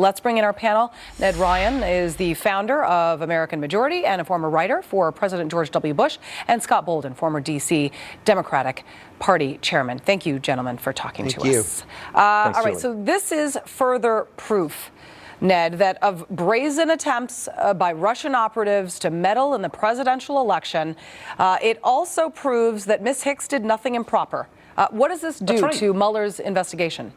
Let's bring in our panel. Ned Ryun is the founder of American Majority and a former writer for President George W. Bush, and Scott Bolden, former D.C. Democratic Party chairman. Thank you, gentlemen, for talking to us. All right, so this is further proof, Ned, that of brazen attempts by Russian operatives to meddle in the presidential election. It also proves that Ms. Hicks did nothing improper. What does this do to Mueller's investigation?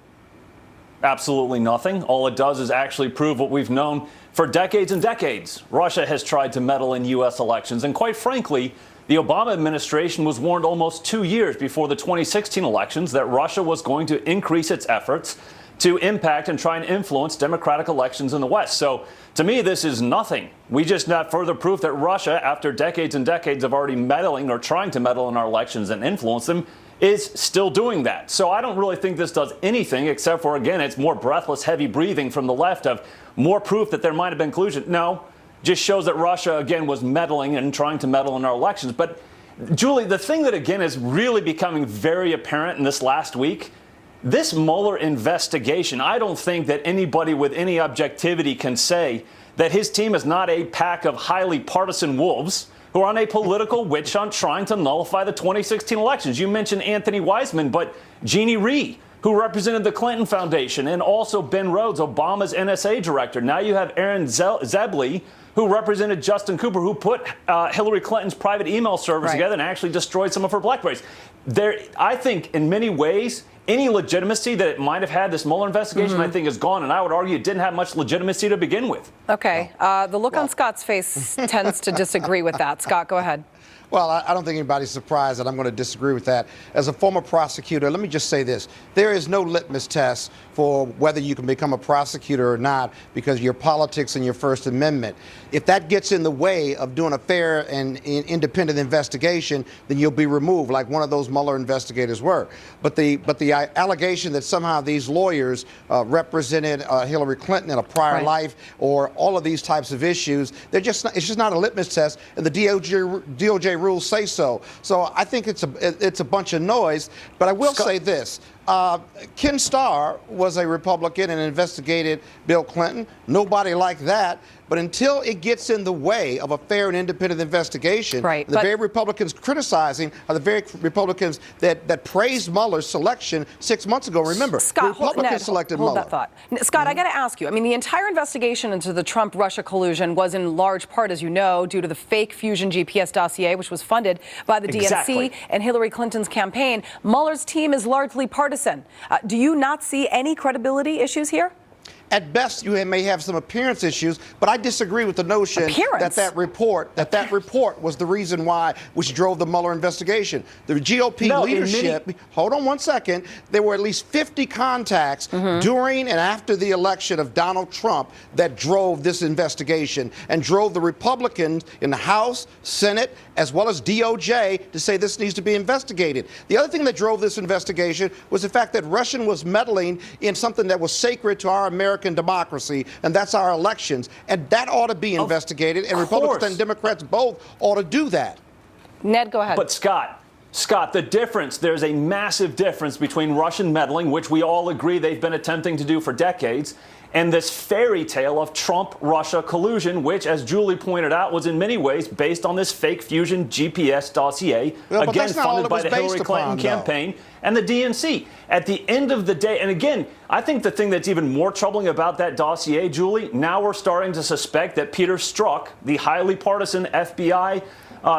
Absolutely nothing. All it does is actually prove what we've known for decades and decades. Russia has tried to meddle in U.S. elections, and quite frankly, the Obama administration was warned almost 2 years before the 2016 elections that Russia was going to increase its efforts to impact and try and influence democratic elections in the West. So to me, this is nothing. We just got further proof that Russia, after decades and decades of already meddling or trying to meddle in our elections and influence them, is still doing that. So I don't really think this does anything except for, again, it's more breathless, heavy breathing from the left of more proof that there might have been collusion. No, just shows that Russia, again, was meddling and trying to meddle in our elections. But, Julie, the thing that, again, is really becoming very apparent in this last week, this Mueller investigation, I don't think that anybody with any objectivity can say that his team is not a pack of highly partisan wolves who are on a political witch hunt trying to nullify the 2016 elections. You mentioned Anthony Weissman, but Jeannie Rhee, who represented the Clinton Foundation, and also Ben Rhodes, Obama's NSA director. Now you have Aaron Zebley, who represented Justin Cooper, who put Hillary Clinton's private email servers together and actually destroyed some of her BlackBerries. I think, in many ways, any legitimacy that it might have had, this Mueller investigation, I think is gone. And I would argue it didn't have much legitimacy to begin with. Okay. The look on Scott's face tends to disagree with that. Scott, go ahead. Well, I don't think anybody's surprised that I'm going to disagree with that. As a former prosecutor, let me just say this. There is no litmus test for whether you can become a prosecutor or not because of your politics and your First Amendment. If that gets in the way of doing a fair and independent investigation, then you'll be removed, like one of those Mueller investigators were. But the allegation that somehow these lawyers represented Hillary Clinton in a prior life or all of these types of issues, it's just not a litmus test, and the DOJ rules say so. So I think it's a bunch of noise. But I will say this. Ken Starr was a Republican and investigated Bill Clinton. Nobody liked that. But until it gets in the way of a fair and independent investigation, the very Republicans criticizing are the very Republicans that praised Mueller's selection 6 months ago. Remember, Scott, Republicans selected Mueller. Hold that thought. Scott, I got to ask you. I mean, the entire investigation into the Trump-Russia collusion was in large part, as you know, due to the fake Fusion GPS dossier, which was funded by the DNC and Hillary Clinton's campaign. Mueller's team is largely partisan. Do you not see any credibility issues here? At best, you may have some appearance issues, but I disagree with the notion that report was the reason why, which drove the Mueller investigation. The GOP leadership, hold on one second, there were at least 50 contacts during and after the election of Donald Trump that drove this investigation and drove the Republicans in the House, Senate, as well as DOJ to say this needs to be investigated. The other thing that drove this investigation was the fact that Russia was meddling in something that was sacred to our American democracy, and that's our elections. And that ought to be investigated, and Republicans and Democrats both ought to do that. Ned, go ahead. But Scott, the difference, there's a massive difference between Russian meddling, which we all agree they've been attempting to do for decades, and this fairy tale of Trump-Russia collusion, which, as Julie pointed out, was in many ways based on this fake Fusion GPS dossier, again funded by the Hillary Clinton campaign and the DNC. At the end of the day, and again, I think the thing that's even more troubling about that dossier, Julie, now we're starting to suspect that Peter Strzok, the highly partisan FBI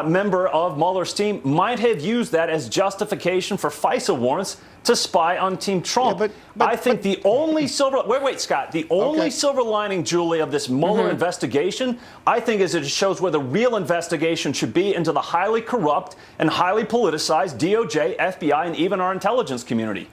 member of Mueller's team, might have used that as justification for FISA warrants to spy on Team Trump. I think the only silver... Wait, Scott. The only silver lining, Julie, of this Mueller investigation, I think, is it shows where the real investigation should be into the highly corrupt and highly politicized DOJ, FBI, and even our intelligence community.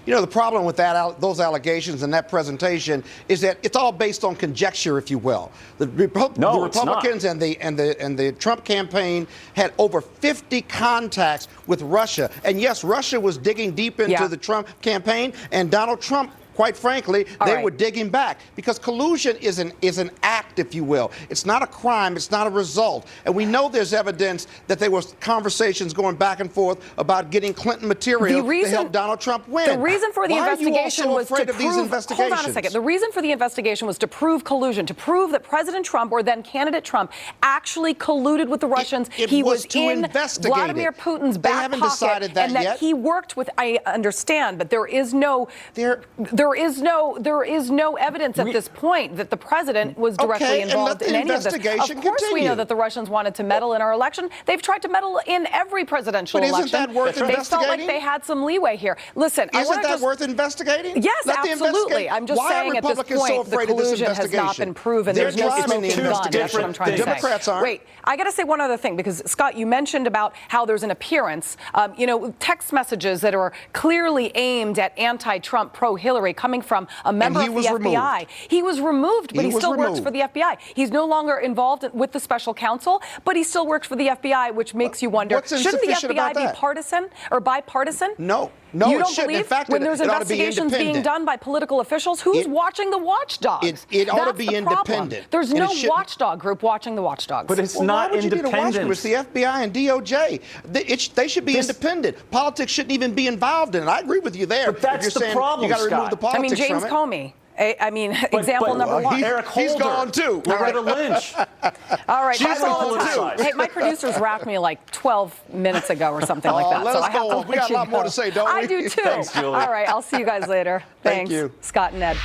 You know, the problem with those allegations and that presentation is that it's all based on conjecture, if you will. The Republicans and the Trump campaign had over 50 contacts with Russia. And yes, Russia was digging deep into the Trump campaign, and Donald Trump quite frankly, All they right. were digging back because collusion is an act, if you will. It's not a crime. It's not a result. And we know there's evidence that there was conversations going back and forth about getting Clinton material to help Donald Trump win. The reason for the Why investigation are you all was so afraid to of these prove. investigations? Hold on a second. The reason for the investigation was to prove collusion, to prove that President Trump, or then candidate Trump, actually colluded with the Russians. He was to in investigate Vladimir it. Putin's They back haven't pocket, decided that and that yet. he worked with. I understand, but there is no evidence at this point that the president was directly Okay, and let involved the in any of this. investigation Of course, we know continue. that the Russians wanted to meddle in our election. They've tried to meddle in every presidential But isn't election. that worth They felt like investigating? they had some leeway here. Listen, I Isn't want to that just. worth investigating? Yes, Let the absolutely. investigate- I'm just Why saying are at this Republicans so point, the afraid of this collusion has not investigation? been proven. They're There's no driving the smoking gun. That's what I'm investigation. trying to The say. Democrats aren't. Wait, I got to say one other thing, because, Scott, you mentioned about how there's an appearance, text messages that are clearly aimed at anti-Trump, pro-Hillary, coming from a member he of the was FBI. removed. He was removed, but He he was still works removed. for the FBI. He's no longer involved with the special counsel, but he still works for the FBI, which makes you wonder, What's shouldn't the insufficient FBI about be that? partisan or bipartisan? No, You it don't shouldn't. believe In fact, when there's it ought to be investigations being independent. done by political officials, who's watching the watchdogs? It ought to That's be the problem. independent. There's And no it shouldn't- watchdog group watching the watchdogs. But it's Well, not why would you need a watchdog? independent. It's the FBI and DOJ. They should be independent. Politics shouldn't even be involved in it. I agree with you there. But that's If you're the saying problem, You got to remove Scott. the politics I mean, James from it. Comey. Example number one. Eric he's Holder, gone too. Loretta Lynch. All right, She's that's all the gone time. too. Hey, my producers wrapped me like 12 minutes ago or something like that. let so us I have go to on. We let got a you lot more go. to say, don't we? I do too. Thanks, Julie. All right, I'll see you guys later. Thank Thanks. you. Scott and Ned.